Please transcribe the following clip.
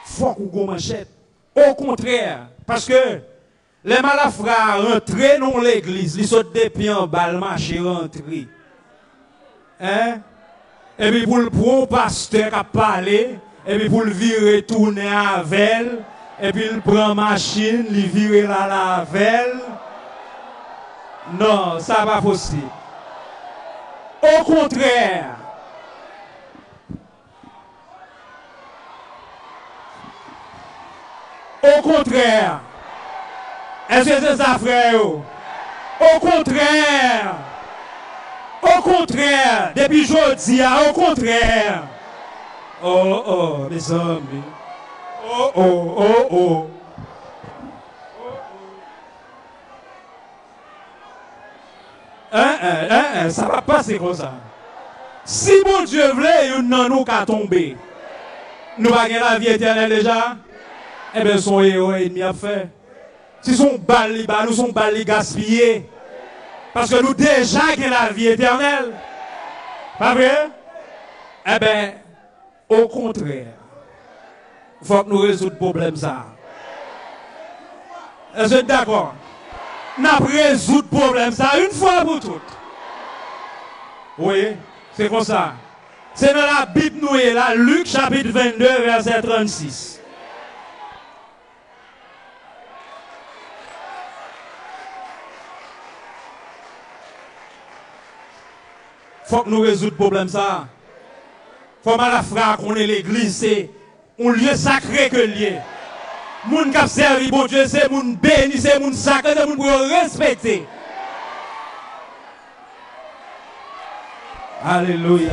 faut qu'on manchette. Au contraire, parce que les malafrats rentrent dans l'église, ils sont des pieds en bas, le marché rentré. Hein? Et puis pour le pasteur à parler, et puis pour le virer tourner avec elle, et puis il prend machine, il vire la avec. Non, ça pas possible. Au contraire. Au contraire. Est-ce que c'est ça, frère? Au contraire. Au contraire. Depuis jeudi, au contraire. Oh, mes amis. Oh. Ça va passer comme ça. Si mon Dieu voulait, il n'en nous qu'à tomber. Nous va gagner la vie éternelle déjà. Eh bien, son héros et demi a fait. Si son bal, nous sommes bal gaspillés. Parce que nous déjà gagnons la vie éternelle. Pas vrai? Eh bien, au contraire, il faut que nous résoudre le problème ça. Est-ce que vous êtes d'accord? Nous résoudre le problème ça une fois pour toutes. Oui, c'est comme ça. C'est dans la Bible, nous est là, Luc chapitre 22, verset 36. Faut que nous résoudre le problème ça. Faut mal la frère qu'on est l'église, c'est un lieu sacré que lié. Moun qui servi bon Dieu, c'est moun béni, c'est moun sacré, c'est moun pour respecter. Alléluia.